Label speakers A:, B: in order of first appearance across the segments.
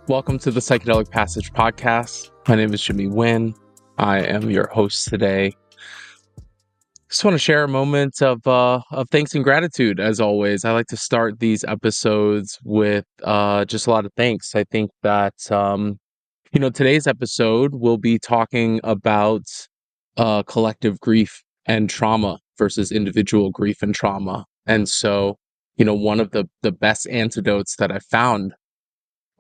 A: Welcome to the Psychedelic Passage podcast. My name is Nguyen. I am your host today. Just want to share a moment of thanks and gratitude. As always, I like to start these episodes with just a lot of thanks. I think that today's episode will be talking about collective grief and trauma versus individual grief and trauma. And so, one of the best antidotes that I found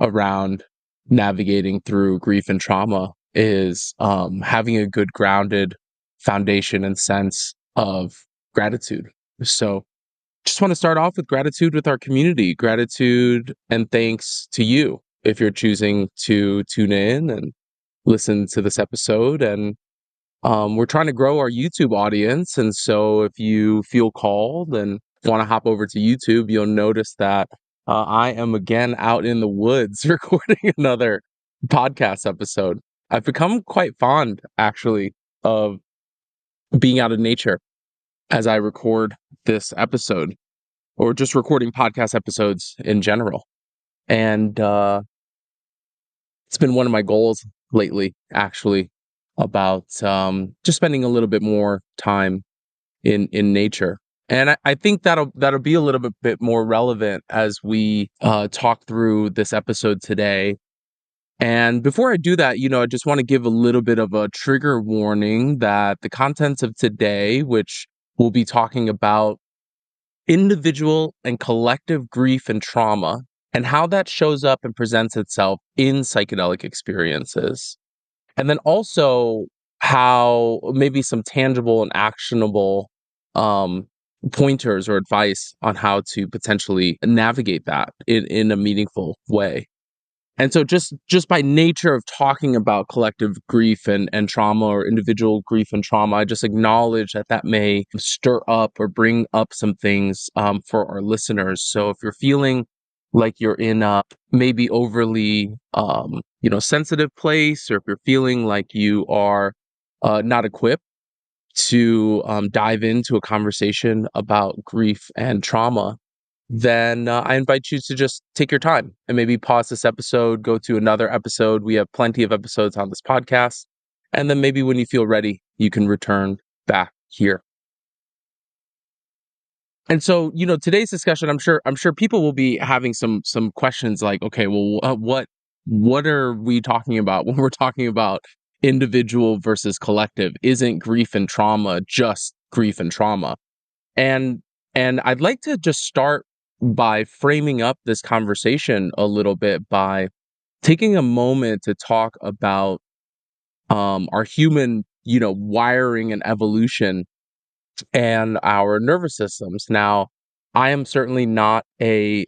A: around navigating through grief and trauma is having a good grounded foundation and sense of gratitude. So just want to start off with gratitude with our community, gratitude and thanks to you if you're choosing to tune in and listen to this episode. And we're trying to grow our YouTube audience. And so if you feel called and want to hop over to YouTube, you'll notice that I am again out in the woods recording another podcast episode. I've become quite fond, actually, of being out in nature as I record this episode or just recording podcast episodes in general. And it's been one of my goals lately, actually, about just spending a little bit more time in nature. And I think that'll be a little bit more relevant as we talk through this episode today. And before I do that, I just want to give a little bit of a trigger warning that the contents of today, which we'll be talking about individual and collective grief and trauma, and how that shows up and presents itself in psychedelic experiences. And then also how maybe some tangible and actionable pointers or advice on how to potentially navigate that in a meaningful way. And so just by nature of talking about collective grief and trauma or individual grief and trauma, I just acknowledge that may stir up or bring up some things for our listeners. So if you're feeling like you're in a maybe overly sensitive place, or if you're feeling like you are not equipped to dive into a conversation about grief and trauma, then I invite you to just take your time and maybe pause this episode, go to another episode. We have plenty of episodes on this podcast. And then maybe when you feel ready, you can return back here. And so, today's discussion, I'm sure people will be having some questions like, okay, well, what are we talking about when we're talking about individual versus collective? Isn't grief and trauma just grief and trauma? And I'd like to just start by framing up this conversation a little bit by taking a moment to talk about our human, wiring and evolution and our nervous systems. Now, I am certainly not a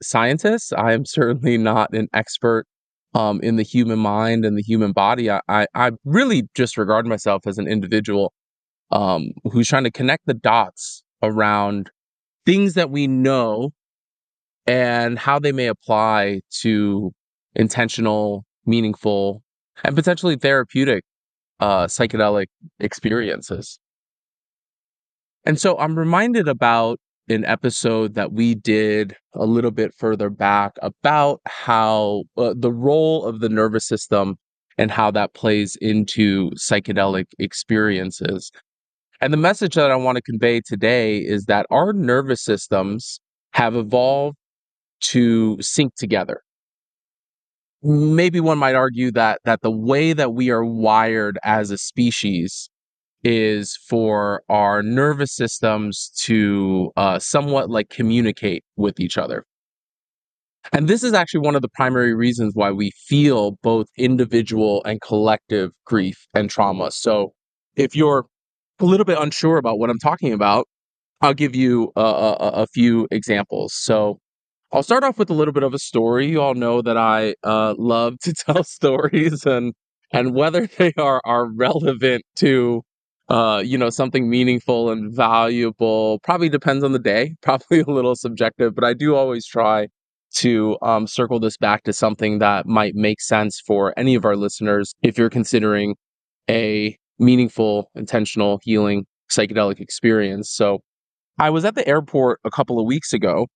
A: scientist. I am certainly not an expert in the human mind and the human body. I really just regard myself as an individual who's trying to connect the dots around things that we know and how they may apply to intentional, meaningful, and potentially therapeutic psychedelic experiences. And so I'm reminded about an episode that we did a little bit further back about how the role of the nervous system and how that plays into psychedelic experiences. And the message that I want to convey today is that our nervous systems have evolved to sync together. Maybe one might argue that the way that we are wired as a species is for our nervous systems to somewhat like communicate with each other. And this is actually one of the primary reasons why we feel both individual and collective grief and trauma. So if you're a little bit unsure about what I'm talking about, I'll give you a few examples. So I'll start off with a little bit of a story. You all know that I love to tell stories, and whether they are relevant to something meaningful and valuable probably depends on the day. Probably a little subjective, but I do always try to circle this back to something that might make sense for any of our listeners if you're considering a meaningful, intentional, healing psychedelic experience. So I was at the airport a couple of weeks ago,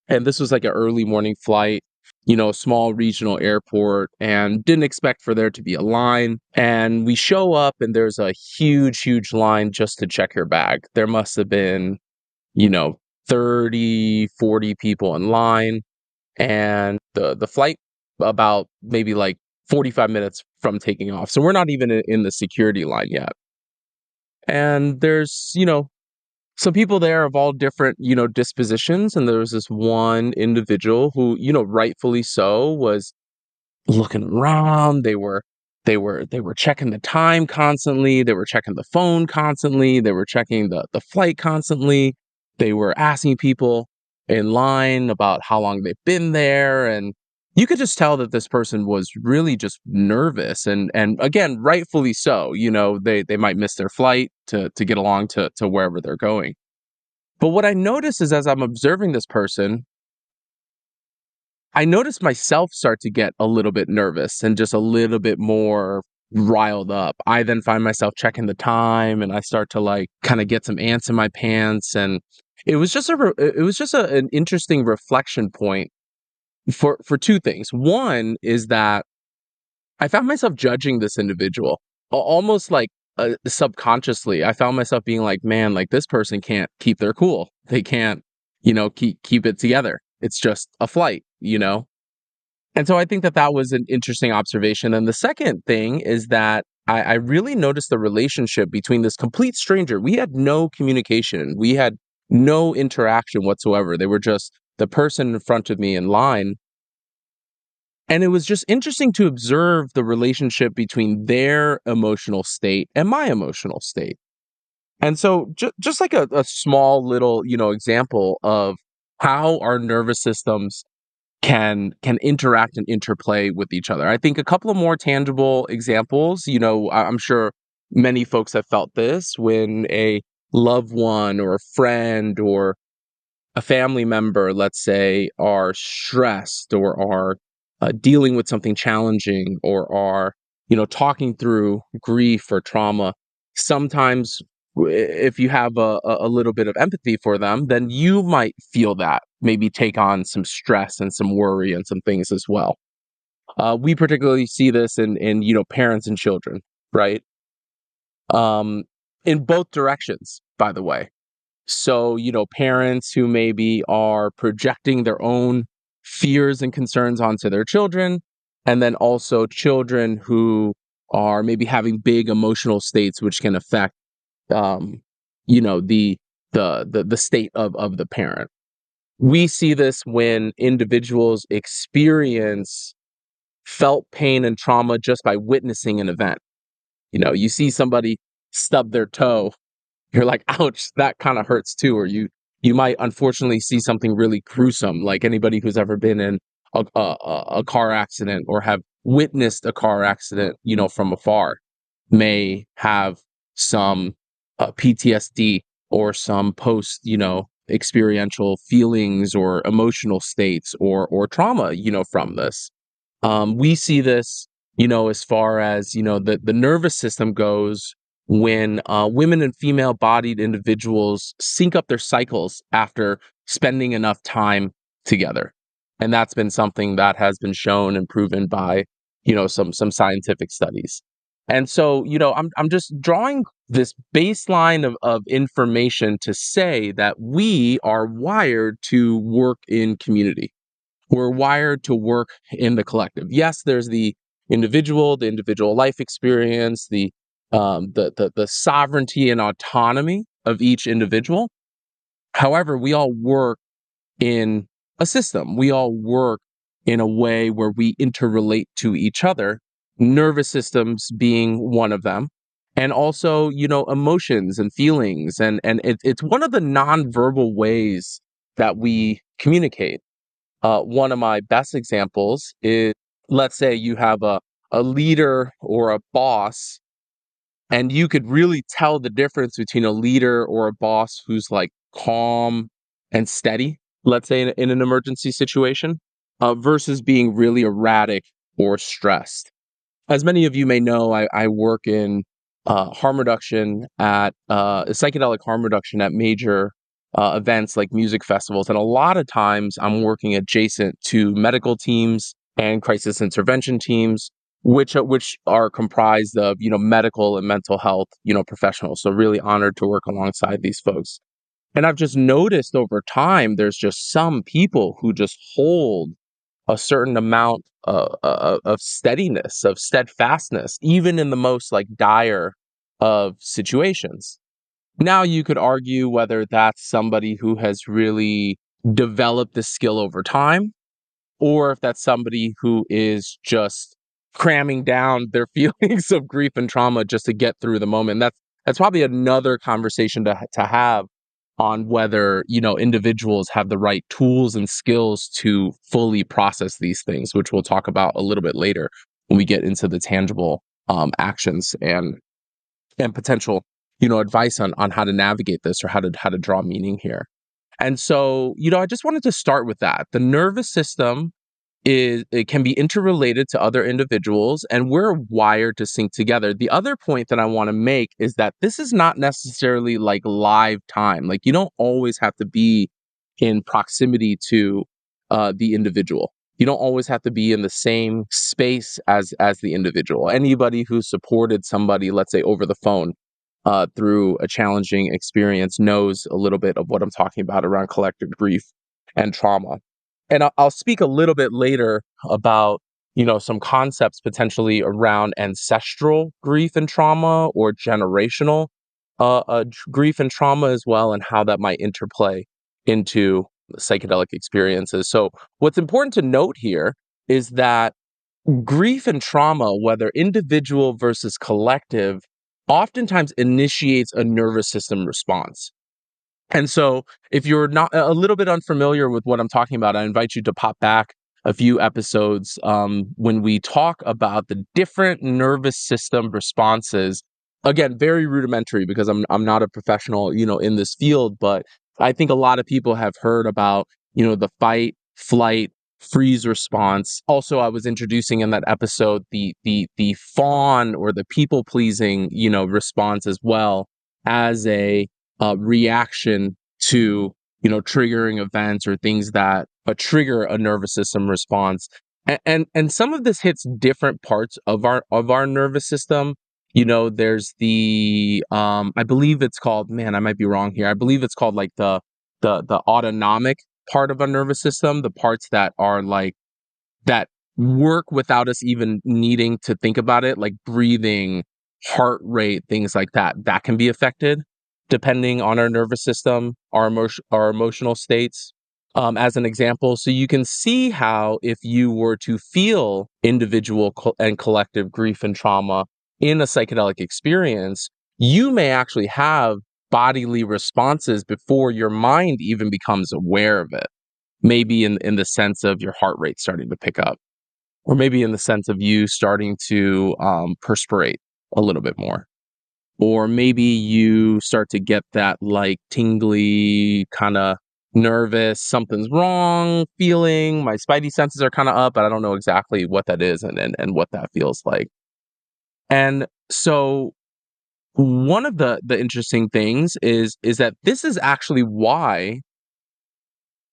A: and this was like an early morning flight. a small regional airport and didn't expect for there to be a line. And we show up and there's a huge, huge line just to check your bag. There must have been, you know, 30, 40 people in line. And the flight about maybe like 45 minutes from taking off. So we're not even in the security line yet. And there's, some people there of all different, dispositions. And there was this one individual who, rightfully so, was looking around. They were checking the time constantly. They were checking the phone constantly. They were checking the flight constantly. They were asking people in line about how long they've been there. And you could just tell that this person was really just nervous, and again, rightfully so. They might miss their flight to get along to wherever they're going. But what I notice is, as I'm observing this person, I noticed myself start to get a little bit nervous and just a little bit more riled up. I then find myself checking the time, and I start to like kind of get some ants in my pants. And it was just an interesting reflection point for two things. One is that I found myself judging this individual, almost like subconsciously. I found myself being like, man, like this person can't keep their cool. They can't, keep it together. It's just a flight. And so I think that that was an interesting observation. And the second thing is that I really noticed the relationship between this complete stranger. We had no communication. We had no interaction whatsoever. They were just the person in front of me in line. And it was just interesting to observe the relationship between their emotional state and my emotional state. And so just like a small little, example of how our nervous systems can interact and interplay with each other. I think a couple of more tangible examples, I'm sure many folks have felt this when a loved one or a friend or a family member, let's say, are stressed or are dealing with something challenging or are, talking through grief or trauma. Sometimes, if you have a little bit of empathy for them, then you might feel that, maybe take on some stress and some worry and some things as well. We particularly see this in parents and children, right? Um, in both directions, by the way. So, parents who maybe are projecting their own fears and concerns onto their children, and then also children who are maybe having big emotional states which can affect, um, the state of the parent. We see this when individuals experience felt pain and trauma just by witnessing an event. You see somebody stub their toe, you're like, ouch, that kind of hurts too. Or you might unfortunately see something really gruesome, like anybody who's ever been in a car accident or have witnessed a car accident, from afar, may have some PTSD or some post, experiential feelings or emotional states or trauma, from this. We see this, as far as, the nervous system goes when women and female bodied individuals sync up their cycles after spending enough time together. And that's been something that has been shown and proven by, some scientific studies. And so, I'm just drawing this baseline of information to say that we are wired to work in community. We're wired to work in the collective. Yes, there's the individual life experience, the sovereignty and autonomy of each individual. However, we all work in a system. We all work in a way where we interrelate to each other, nervous systems being one of them. And also, emotions and feelings. And it's one of the nonverbal ways that we communicate. One of my best examples is, let's say you have a leader or a boss, and you could really tell the difference between a leader or a boss who's like calm and steady, let's say in an emergency situation, versus being really erratic or stressed. As many of you may know, I work in harm reduction at psychedelic harm reduction at major events like music festivals. And a lot of times I'm working adjacent to medical teams and crisis intervention teams, which are comprised of, medical and mental health, professionals. So really honored to work alongside these folks. And I've just noticed over time, there's just some people who just hold a certain amount of steadiness, of steadfastness, even in the most like dire of situations. Now you could argue whether that's somebody who has really developed this skill over time, or if that's somebody who is just cramming down their feelings of grief and trauma just to get through the moment. That's probably another conversation to have on whether, individuals have the right tools and skills to fully process these things, which we'll talk about a little bit later when we get into the tangible actions and potential, advice on how to navigate this or how to draw meaning here. And so, I just wanted to start with that. The nervous system it can be interrelated to other individuals, and we're wired to sync together. The other point that I want to make is that this is not necessarily like live time. Like, you don't always have to be in proximity to the individual. You don't always have to be in the same space as the individual. Anybody who supported somebody, let's say over the phone, through a challenging experience knows a little bit of what I'm talking about around collective grief and trauma. And I'll speak a little bit later about, some concepts potentially around ancestral grief and trauma or generational grief and trauma as well, and how that might interplay into psychedelic experiences. So what's important to note here is that grief and trauma, whether individual versus collective, oftentimes initiates a nervous system response. And so, if you're not a little bit unfamiliar with what I'm talking about, I invite you to pop back a few episodes when we talk about the different nervous system responses. Again, very rudimentary because I'm not a professional, in this field, but I think a lot of people have heard about, the fight, flight, freeze response. Also, I was introducing in that episode the fawn or the people pleasing, response as well as a reaction to, triggering events or things that trigger a nervous system response. And some of this hits different parts of our nervous system. There's the I believe it's called, man, I might be wrong here. I believe it's called like the autonomic part of our nervous system, the parts that are like that work without us even needing to think about it, like breathing, heart rate, things like that, that can be affected depending on our nervous system, our emotional states. As an example, so you can see how if you were to feel individual and collective grief and trauma in a psychedelic experience, you may actually have bodily responses before your mind even becomes aware of it. Maybe in the sense of your heart rate starting to pick up, or maybe in the sense of you starting to perspirate a little bit more. Or maybe you start to get that like tingly kind of nervous, something's wrong feeling. My spidey senses are kind of up, but I don't know exactly what that is and what that feels like. And so one of the interesting things is that this is actually why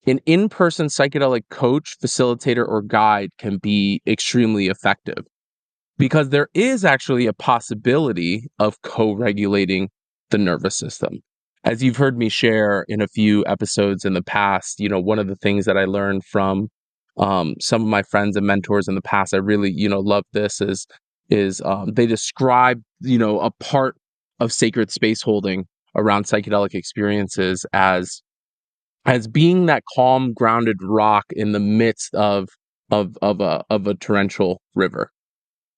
A: an in-person psychedelic coach, facilitator, or guide can be extremely effective, because there is actually a possibility of co-regulating the nervous system. As you've heard me share in a few episodes in the past, one of the things that I learned from some of my friends and mentors in the past, I really, love this is they describe, a part of sacred space holding around psychedelic experiences as being that calm, grounded rock in the midst of a torrential river.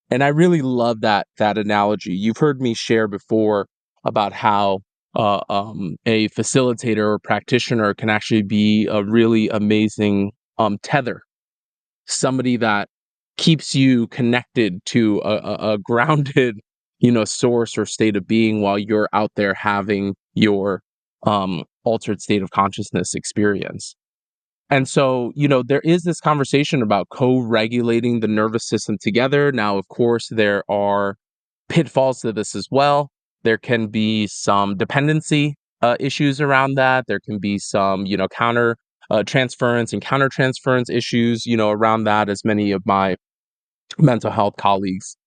A: And I really love that analogy. You've heard me share before about how a facilitator or practitioner can actually be a really amazing tether, somebody that keeps you connected to a grounded, source or state of being while you're out there having your altered state of consciousness experience. And so, there is this conversation about co-regulating the nervous system together. Now, of course, there are pitfalls to this as well. There can be some dependency issues around that. There can be some, counter transference and countertransference issues, around that, as many of my mental health colleagues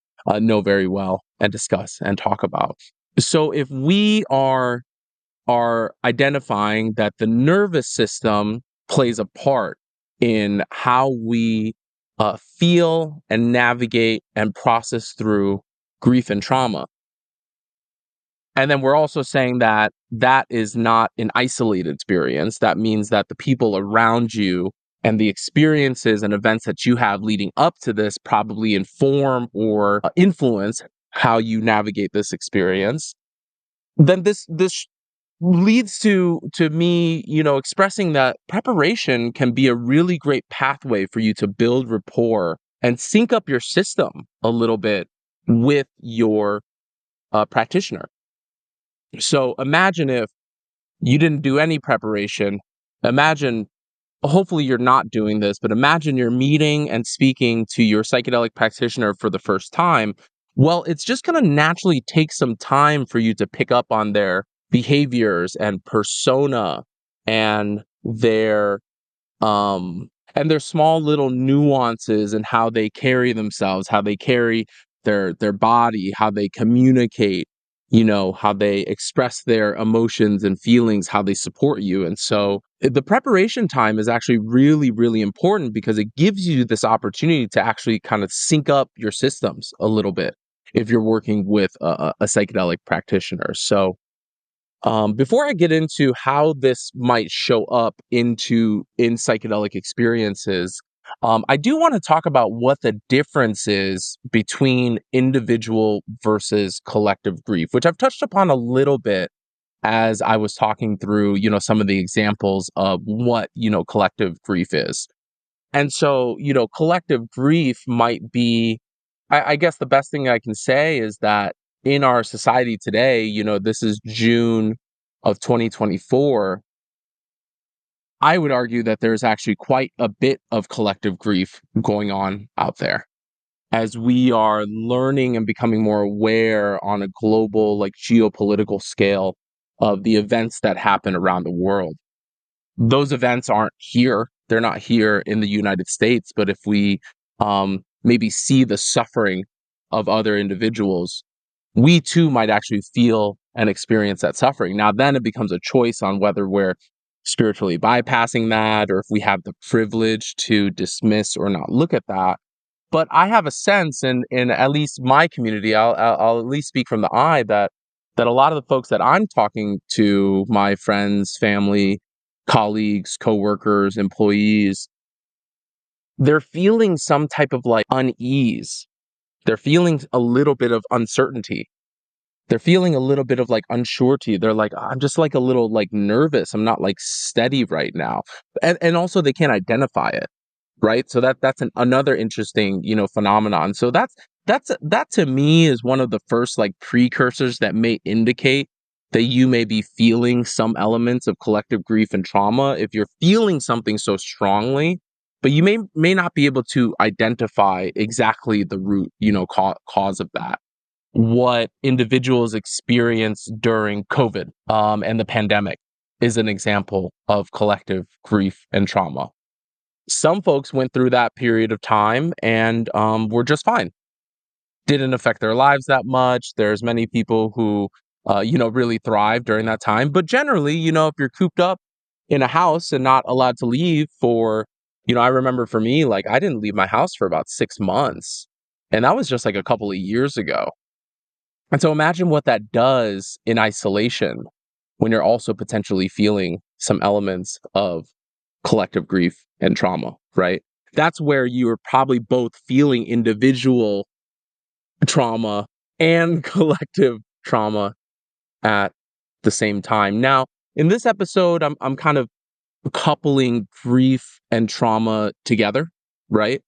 A: know very well and discuss and talk about. So if we are identifying that the nervous system plays a part in how we feel and navigate and process through grief and trauma. And then we're also saying that that is not an isolated experience. That means that the people around you and the experiences and events that you have leading up to this probably inform or influence how you navigate this experience. Then this leads to me, expressing that preparation can be a really great pathway for you to build rapport and sync up your system a little bit with your practitioner. So imagine if you didn't do any preparation. Imagine, hopefully you're not doing this, but imagine you're meeting and speaking to your psychedelic practitioner for the first time. Well, it's just going to naturally take some time for you to pick up on their behaviors and persona and their small little nuances and how they carry themselves, how they carry their body, how they communicate, how they express their emotions and feelings, how they support you. And so the preparation time is actually really, really important because it gives you this opportunity to actually kind of sync up your systems a little bit if you're working with a psychedelic practitioner. So before I get into how this might show up in psychedelic experiences, I do want to talk about what the difference is between individual versus collective grief, which I've touched upon a little bit as I was talking through, some of the examples of what, collective grief is. And so, collective grief might be, I guess the best thing I can say is that in our society today, this is June of 2024. I would argue that there's actually quite a bit of collective grief going on out there as we are learning and becoming more aware on a global, like geopolitical scale of the events that happen around the world. Those events aren't here. They're not here in the United States. But if we maybe see the suffering of other individuals, we too might actually feel and experience that suffering. Now, then it becomes a choice on whether we're spiritually bypassing that or if we have the privilege to dismiss or not look at that. But I have a sense in at least my community, I'll at least speak from the eye that a lot of the folks that I'm talking to, my friends, family, colleagues, coworkers, employees, they're feeling some type of like unease. They're feeling a little bit of uncertainty. They're feeling a little bit of like unsurety. They're like, I'm just like a little like nervous. I'm not like steady right now. And also they can't identify it. Right. So that's another interesting, phenomenon. So that to me is one of the first like precursors that may indicate that you may be feeling some elements of collective grief and trauma if you're feeling something so strongly, but you may not be able to identify exactly the root, cause of that. What individuals experienced during COVID and the pandemic is an example of collective grief and trauma. Some folks went through that period of time and were just fine. Didn't affect their lives that much. There's many people who, really thrived during that time. But generally, if you're cooped up in a house and not allowed to leave for, I remember for me, like I didn't leave my house for about 6 months. And that was just like a couple of years ago. And so imagine what that does in isolation when you're also potentially feeling some elements of collective grief and trauma, right? That's where you are probably both feeling individual trauma and collective trauma at the same time. Now, in this episode, I'm kind of coupling grief and trauma together, right?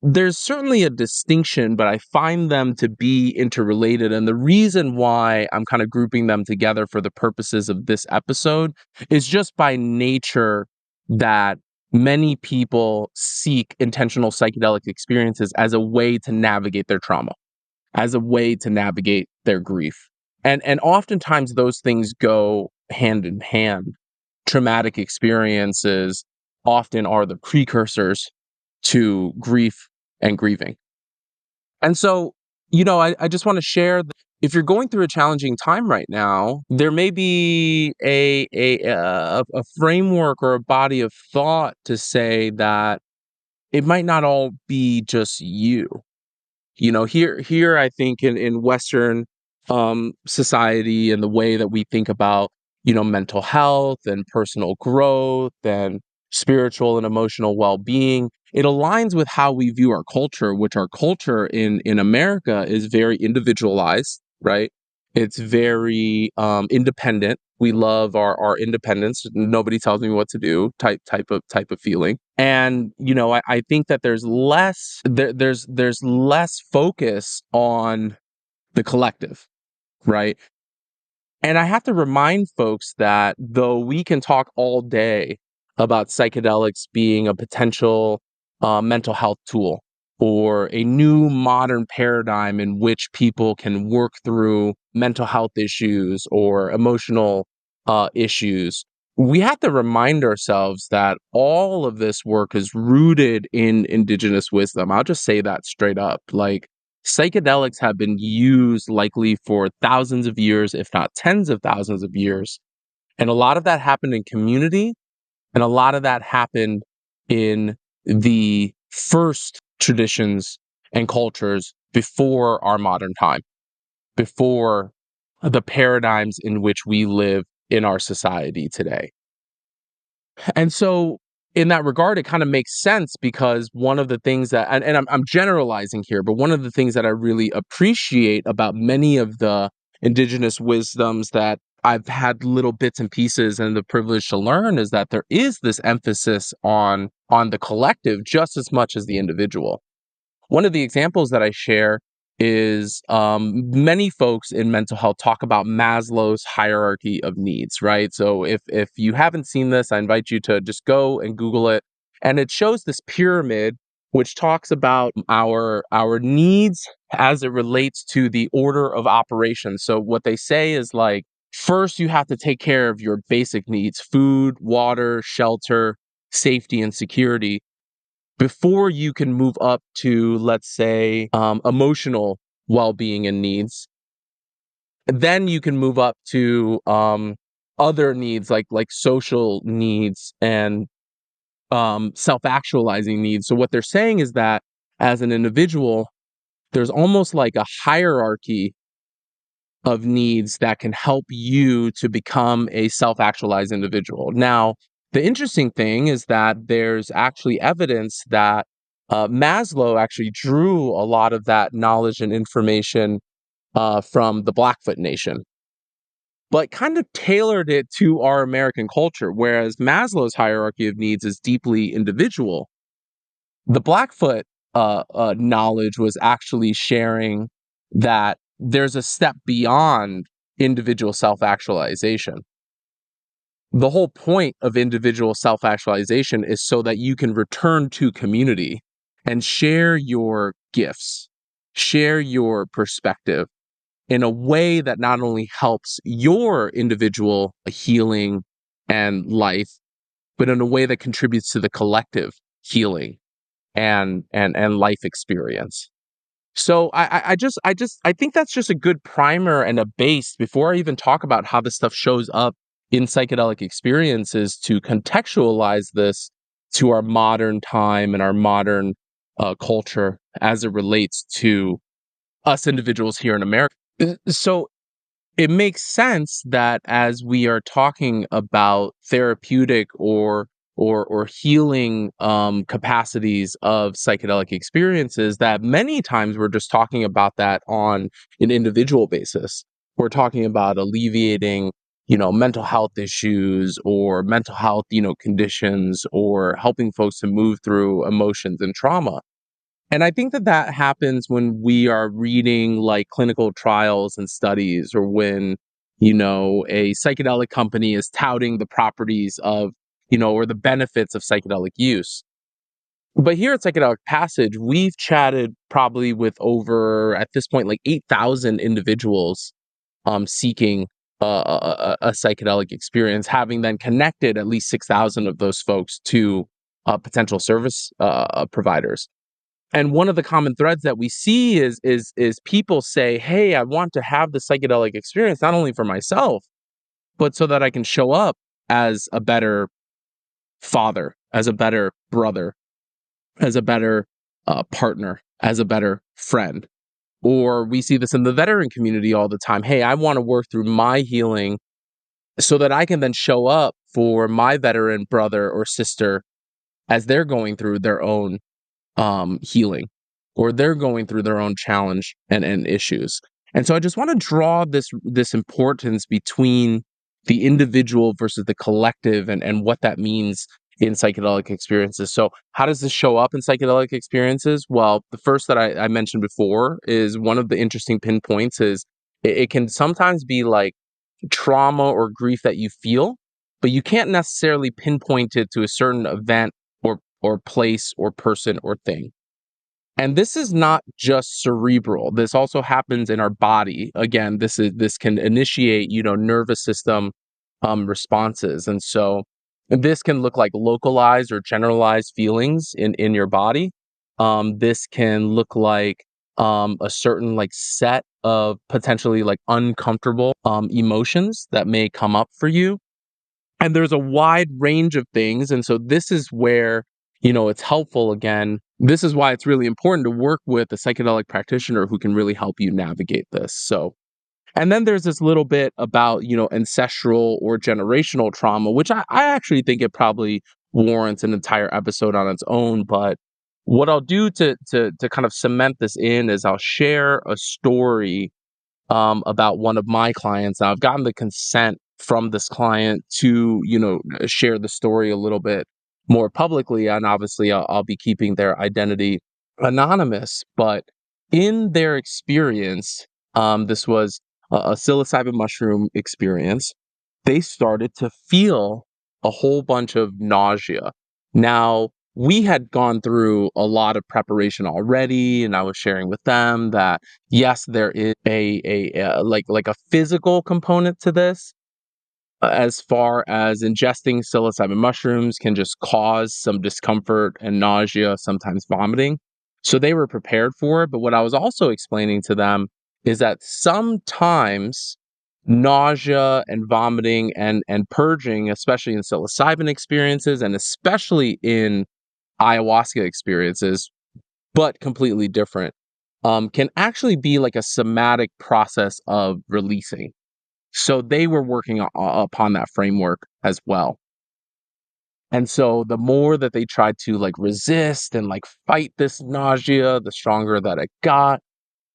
A: There's certainly a distinction, but I find them to be interrelated. And the reason why I'm kind of grouping them together for the purposes of this episode is just by nature that many people seek intentional psychedelic experiences as a way to navigate their trauma, as a way to navigate their grief. And oftentimes those things go hand in hand. Traumatic experiences often are the precursors to grief and grieving. And so, I just want to share that if you're going through a challenging time right now, there may be a framework or a body of thought to say that it might not all be just you. Here I think in Western society and the way that we think about, mental health and personal growth and spiritual and emotional well-being, it aligns with how we view our culture, which our culture in America is very individualized, right? It's very independent. We love our independence. Nobody tells me what to do. Type of feeling. And I think that there's less focus on the collective, right? And I have to remind folks that though we can talk all day about psychedelics being a potential mental health tool or a new modern paradigm in which people can work through mental health issues or emotional issues, we have to remind ourselves that all of this work is rooted in indigenous wisdom. I'll just say that straight up. Like, psychedelics have been used likely for thousands of years, if not tens of thousands of years. And a lot of that happened in community, and a lot of that happened in the first traditions and cultures before our modern time, before the paradigms in which we live in our society today. And so, in that regard, it kind of makes sense because one of the things that, and I'm generalizing here, but one of the things that I really appreciate about many of the indigenous wisdoms that I've had little bits and pieces and the privilege to learn is that there is this emphasis on the collective just as much as the individual. One of the examples that I share is many folks in mental health talk about Maslow's hierarchy of needs, right? So if you haven't seen this, I invite you to just go and Google it. And it shows this pyramid which talks about our needs as it relates to the order of operations. So what they say is like, first you have to take care of your basic needs: food, water, shelter, safety, and security, before you can move up to, let's say, emotional well-being and needs. Then you can move up to other needs like social needs and self-actualizing needs. So what they're saying is that as an individual, there's almost like a hierarchy of needs that can help you to become a self-actualized individual. Now, the interesting thing is that there's actually evidence that Maslow actually drew a lot of that knowledge and information from the Blackfoot Nation, but kind of tailored it to our American culture. Whereas Maslow's hierarchy of needs is deeply individual, the Blackfoot knowledge was actually sharing that there's a step beyond individual self-actualization. The whole point of individual self-actualization is so that you can return to community and share your gifts, share your perspective in a way that not only helps your individual healing and life, but in a way that contributes to the collective healing and life experience. So I think that's just a good primer and a base before I even talk about how this stuff shows up in psychedelic experiences, to contextualize this to our modern time and our modern culture as it relates to us individuals here in America. So it makes sense that as we are talking about therapeutic or healing capacities of psychedelic experiences, that many times we're just talking about that on an individual basis. We're talking about alleviating, mental health issues or mental health, conditions, or helping folks to move through emotions and trauma. And I think that that happens when we are reading like clinical trials and studies, or when, a psychedelic company is touting the properties of, or the benefits of psychedelic use. But here at Psychedelic Passage, we've chatted probably with over, at this point, like 8,000 individuals seeking a psychedelic experience, having then connected at least 6,000 of those folks to potential service providers. And one of the common threads that we see is people say, "Hey, I want to have the psychedelic experience not only for myself, but so that I can show up as a better father, as a better brother, as a better partner, as a better friend." Or we see this in the veteran community all the time. "Hey, I want to work through my healing so that I can then show up for my veteran brother or sister as they're going through their own healing, or they're going through their own challenge and issues." And so I just want to draw this importance between the individual versus the collective, and what that means in psychedelic experiences. So how does this show up in psychedelic experiences? Well, the first that I mentioned before is one of the interesting pinpoints is it can sometimes be like trauma or grief that you feel, but you can't necessarily pinpoint it to a certain event or place or person or thing. And this is not just cerebral. This also happens in our body. Again, this can initiate, nervous system responses. And so this can look like localized or generalized feelings in your body. This can look like a certain like set of potentially like uncomfortable emotions that may come up for you. And there's a wide range of things. And so this is where, it's helpful again. This is why it's really important to work with a psychedelic practitioner who can really help you navigate this. So, and then there's this little bit about, ancestral or generational trauma, which I actually think it probably warrants an entire episode on its own. But what I'll do to kind of cement this in is I'll share a story about one of my clients. Now, I've gotten the consent from this client to, share the story a little bit more publicly. And obviously, I'll be keeping their identity anonymous. But in their experience, this was a psilocybin mushroom experience. They started to feel a whole bunch of nausea. Now, we had gone through a lot of preparation already, and I was sharing with them that yes, there is like a physical component to this, as far as ingesting psilocybin mushrooms can just cause some discomfort and nausea, sometimes vomiting. So they were prepared for it. But what I was also explaining to them is that sometimes nausea and vomiting and purging, especially in psilocybin experiences and especially in ayahuasca experiences, but completely different, can actually be like a somatic process of releasing. So they were working upon that framework as well. And so the more that they tried to like resist and like fight this nausea, the stronger that it got.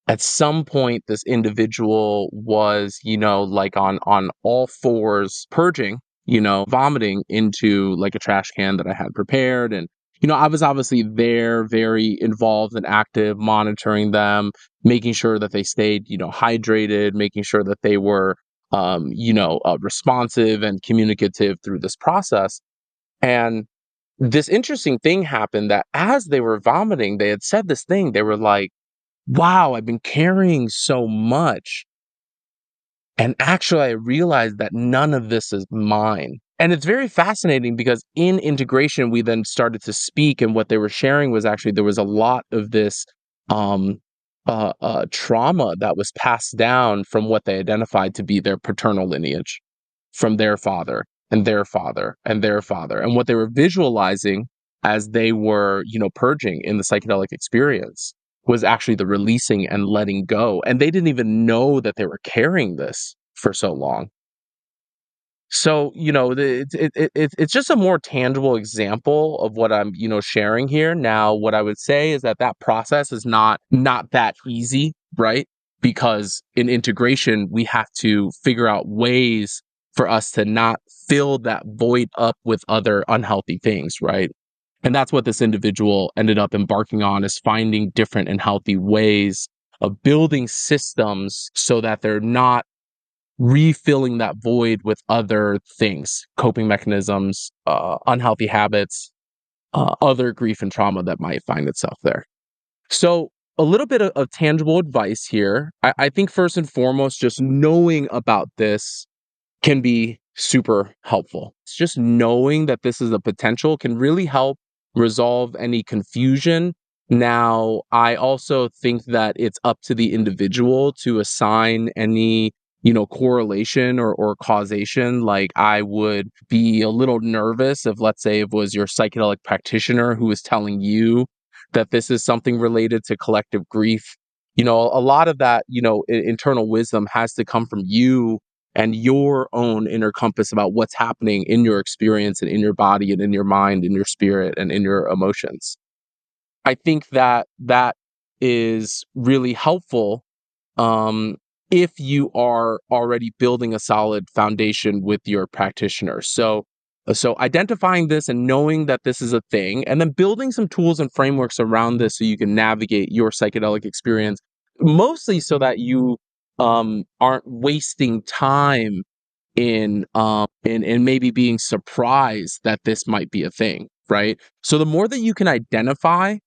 A: At some point, this individual was, like on all fours purging, vomiting into like a trash can that I had prepared. And, I was obviously there, very involved and active, monitoring them, making sure that they stayed, hydrated, making sure that they were, responsive and communicative through this process. And this interesting thing happened that as they were vomiting, they had said this thing. They were like, "Wow, I've been carrying so much. And actually, I realized that none of this is mine." And it's very fascinating because in integration, we then started to speak, and what they were sharing was actually there was a lot of this um, trauma that was passed down from what they identified to be their paternal lineage, from their father and their father and their father. And what they were visualizing as they were, purging in the psychedelic experience was actually the releasing and letting go. And they didn't even know that they were carrying this for so long. So, it's just a more tangible example of what I'm, sharing here. Now, what I would say is that that process is not that easy, right? Because in integration, we have to figure out ways for us to not fill that void up with other unhealthy things, right? And that's what this individual ended up embarking on, is finding different and healthy ways of building systems so that they're not refilling that void with other things, coping mechanisms, unhealthy habits, other grief and trauma that might find itself there. So, a little bit of tangible advice here. I think first and foremost, just knowing about this can be super helpful. It's just knowing that this is a potential can really help resolve any confusion. Now, I also think that it's up to the individual to assign any, correlation or causation. Like, I would be a little nervous if, let's say, it was your psychedelic practitioner who was telling you that this is something related to collective grief. A lot of that, internal wisdom has to come from you and your own inner compass about what's happening in your experience and in your body and in your mind, in your spirit and in your emotions. I think that that is really helpful um, if you are already building a solid foundation with your practitioner. So identifying this and knowing that this is a thing, and then building some tools and frameworks around this so you can navigate your psychedelic experience, mostly so that you aren't wasting time in maybe being surprised that this might be a thing, right? So the more that you can identify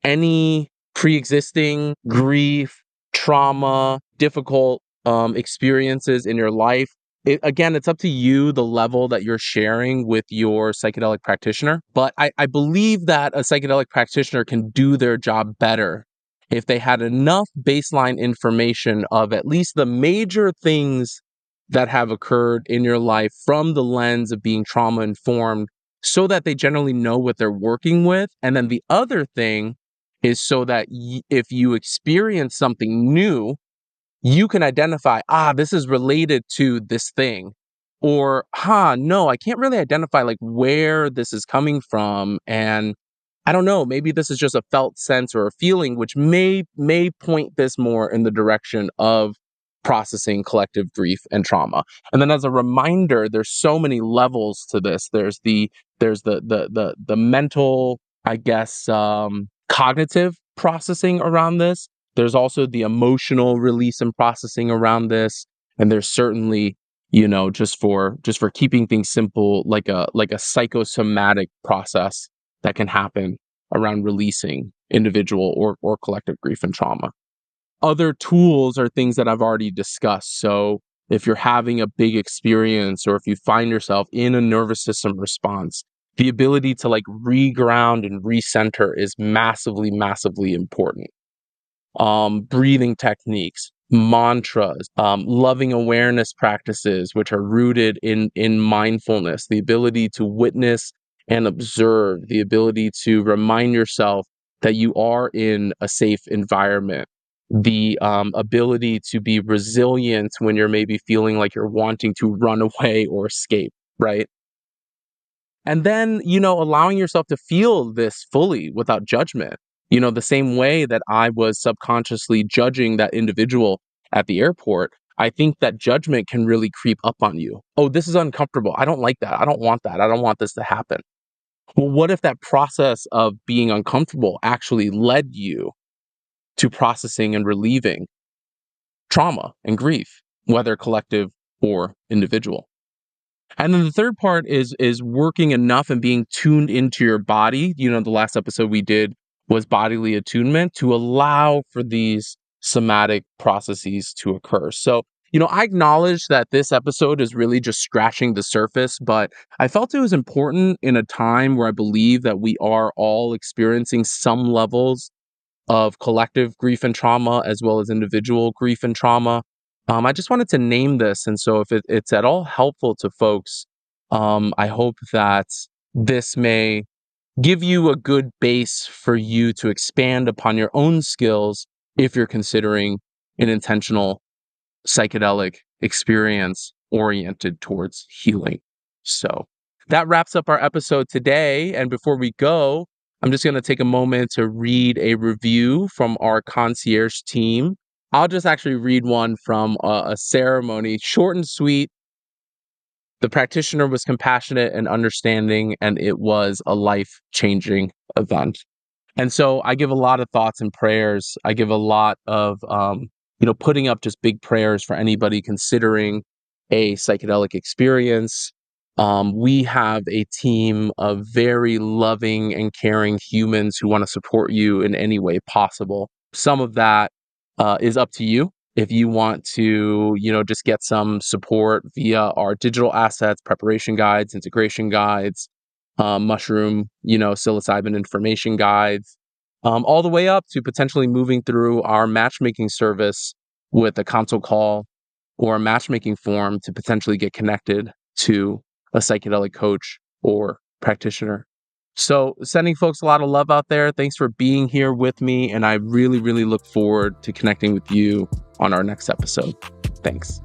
A: any pre-existing grief, trauma, difficult experiences in your life. Again, it's up to you the level that you're sharing with your psychedelic practitioner. But I believe that a psychedelic practitioner can do their job better if they had enough baseline information of at least the major things that have occurred in your life from the lens of being trauma informed so that they generally know what they're working with. And then the other thing is so that if you experience something new, you can identify, this is related to this thing. Or, no, I can't really identify like where this is coming from. And I don't know, maybe this is just a felt sense or a feeling, which may point this more in the direction of processing collective grief and trauma. And then as a reminder, there's so many levels to this. There's the mental, I guess, cognitive processing around this. There's also the emotional release and processing around this. And there's certainly, just for keeping things simple, like a psychosomatic process that can happen around releasing individual or collective grief and trauma. Other tools are things that I've already discussed. So if you're having a big experience or if you find yourself in a nervous system response, the ability to like reground and recenter is massively, massively important. Breathing techniques, mantras, loving awareness practices, which are rooted in mindfulness, the ability to witness and observe, the ability to remind yourself that you are in a safe environment, the ability to be resilient when you're maybe feeling like you're wanting to run away or escape, right? And then, allowing yourself to feel this fully without judgment. The same way that I was subconsciously judging that individual at the airport, I think that judgment can really creep up on you. Oh, this is uncomfortable. I don't like that. I don't want that. I don't want this to happen. Well, what if that process of being uncomfortable actually led you to processing and relieving trauma and grief, whether collective or individual? And then the third part is working enough and being tuned into your body. The last episode we did was bodily attunement to allow for these somatic processes to occur. So, I acknowledge that this episode is really just scratching the surface, but I felt it was important in a time where I believe that we are all experiencing some levels of collective grief and trauma as well as individual grief and trauma. I just wanted to name this. And so if it's at all helpful to folks, I hope that this may give you a good base for you to expand upon your own skills if you're considering an intentional psychedelic experience oriented towards healing. So that wraps up our episode today. And before we go, I'm just going to take a moment to read a review from our concierge team. I'll just actually read one from a ceremony, short and sweet. The practitioner was compassionate and understanding, and it was a life-changing event. And so I give a lot of thoughts and prayers. I give a lot of, putting up just big prayers for anybody considering a psychedelic experience. We have a team of very loving and caring humans who want to support you in any way possible. Some of that is up to you. If you want to, just get some support via our digital assets, preparation guides, integration guides, mushroom, psilocybin information guides, all the way up to potentially moving through our matchmaking service with a consult call or a matchmaking form to potentially get connected to a psychedelic coach or practitioner. So, sending folks a lot of love out there. Thanks for being here with me. And I really, really look forward to connecting with you on our next episode. Thanks.